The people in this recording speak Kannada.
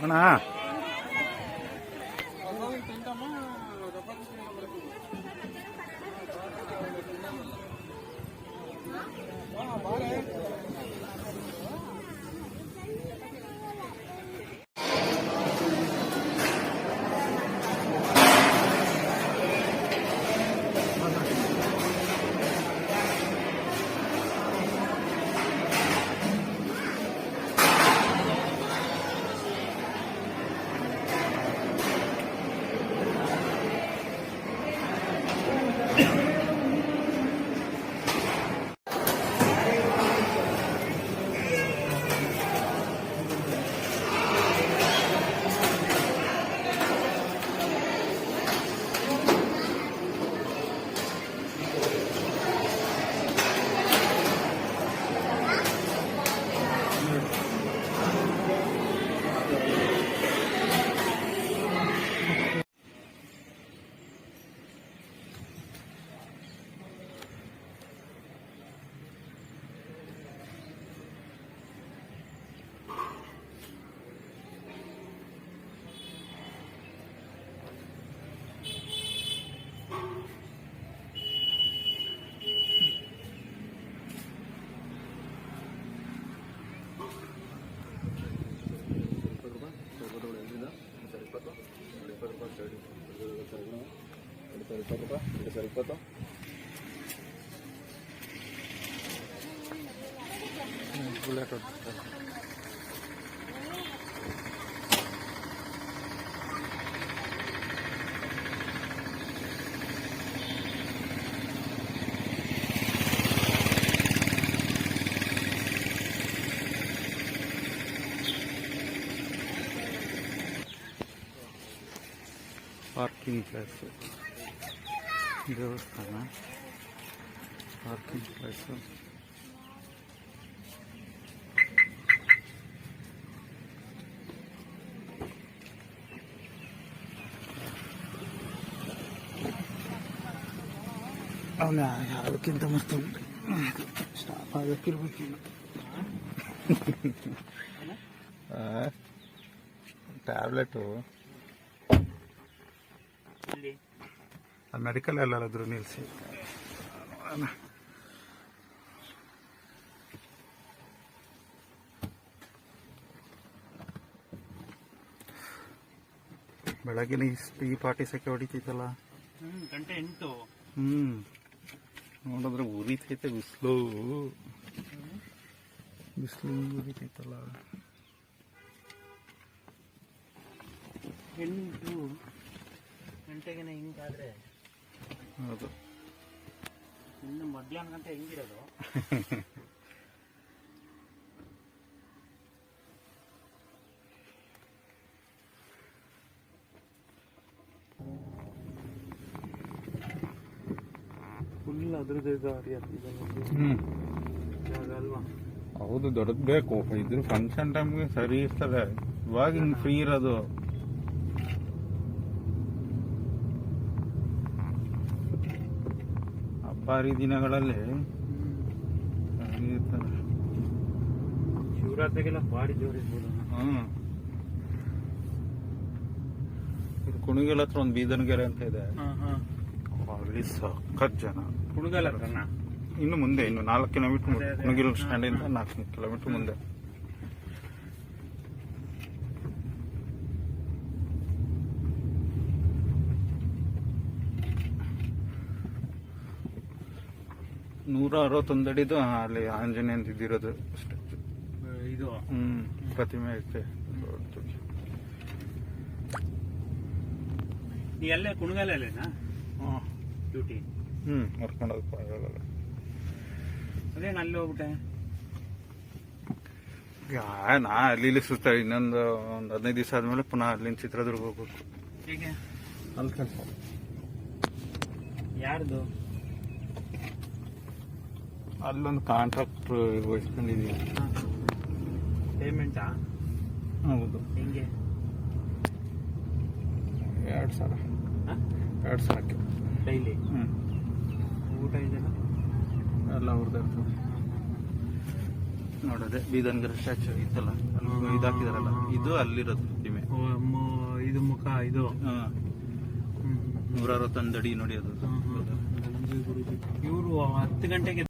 ಅಣ್ಣ ಪಾರ್ಕಿಂಗ್ ಪ್ಲೇಸು, ದೇವಸ್ಥಾನ, ಪಾರ್ಕಿಂಗ್ ಪ್ಲೇಸು. ಅವನ ಅದಕ್ಕಿಂತ ಮಸ್ತ್ ಸ್ಟಾಪ್ ಆಗಕ್ಕಿರ್ಬೇಕಿಲ್ಲ. ಟ್ಯಾಬ್ಲೆಟು ಮೆಡಿಕಲ್ ಎಲ್ಲಾದ್ರೂ ನಿಲ್ಲಿಸಿ. ಬೆಳಗ್ಗೆ ಈ ಪಾಟಿ ಸೆಕೆ ಹೊಡಿತೈತಲ್ಲ, ಗಂಟೆ 8. ನೋಡಿದ್ರೆ ಉರಿತೈತೆ ಬಿಸಿಲು ಉರಿತೈತಲ್ಲ. 8 ಗಂಟೆಗೆ ಹಿಂಗಾದ್ರೆ ಹೌದು, ಇನ್ನು ಮಧ್ಯಾಹ್ನ ಗಂಟೆ ಹೆಂಗಿರೋದು. ಫುಲ್ ಅದ್ರದ್ದು ದಾರಿ ಅಲ್ವಾ. ಹೌದು, ದೊಡ್ಡದು ಬೇಕು. ಇದ್ರ ಫಂಕ್ಷನ್ ಟೈಮ್ಗೆ ಸರಿ ಇರ್ತದೆ. ಇವಾಗ ಹಿಂಗೆ ಫ್ರೀ ಇರೋದು. ಹಬ್ಬಾರಿ ದಿನಗಳಲ್ಲಿ ಶಿವರಾತ್ರಿಗೆಲ್ಲ ಬಾಡಿ ಜೋರಿಸ್ಬೋದು. ಕುಣಿಗಲ್ ಹತ್ರ ಒಂದು ಬೀದನ್ಗೆರೆ ಅಂತ ಇದೆ, ಅಲ್ಲಿ ಸಖತ್ ಜನ. ಕುಣಿಗಲ್ ಇನ್ನು ಮುಂದೆ, ಇನ್ನು 4 ಕಿಲೋಮೀಟರ್ ಕುಣಿಗಲ್ ಸ್ಟ್ಯಾಂಡಿಂದ 4 ಕಿಲೋಮೀಟರ್ ಮುಂದೆ. ನೂರ 61 ಅಡಿದು ಅಲ್ಲಿ ಆಂಜನೇಯ ಇದ್ದಿರೋದು ಸ್ಟ್ಯಾಚು. ಇದು ಪ್ರತಿಮೆ ಐತೆ. ನೀ ಅಲ್ಲೇ ಕುಣಿಗಲ್ಲೇನಾ ಡ್ಯೂಟಿ? ಕರ್ಕೊಂಡು ಹೋಗಲ್ಲ. ಅದೇನು ಅಲ್ಲಿ ಹೋಗ್ಬಿಟ್ಟೆ? ನಾ ಅಲ್ಲಿ ಸುತ್ತ ಇನ್ನೊಂದು 15 ದಿವಸ ಆದ್ಮೇಲೆ ಪುನಃ ಅಲ್ಲಿಂದ ಚಿತ್ರದುರ್ಗ ಹೋಗ್ಬೇಕು. ಹೇಗೆ ಅಲ್ಲಿ ಕೆಲಸ? ಯಾರ್ದು? ಅಲ್ಲೊಂದು ಕಾಂಟ್ರಾಕ್ಟ್ ವಹಿಸ್ಕೊಂಡಿದೀವಿ. ಪೇಮೆಂಟಾ? ಹೌದು. ಹೆಂಗೆ? 2,000 ಡೈಲಿ? ಊಟ ಇದೆಯಲ್ಲ ಎಲ್ಲ ಅವ್ರದ್ದು. ನೋಡದೆ ಬೀದನ್ಗರ ಸ್ಟ್ಯಾಚು ಇತ್ತಲ್ಲ ಅಲ್ಲಿ ಇದಾಕಿದಾರಲ್ಲ ಇದು ಅಲ್ಲಿರೋದು ಪ್ರತಿಮೆ. ಇದು ಮುಖ ಇದು 161 ಅಡಿ ನೋಡಿ ಅದು. ಇವರು 10 ಗಂಟೆಗೆ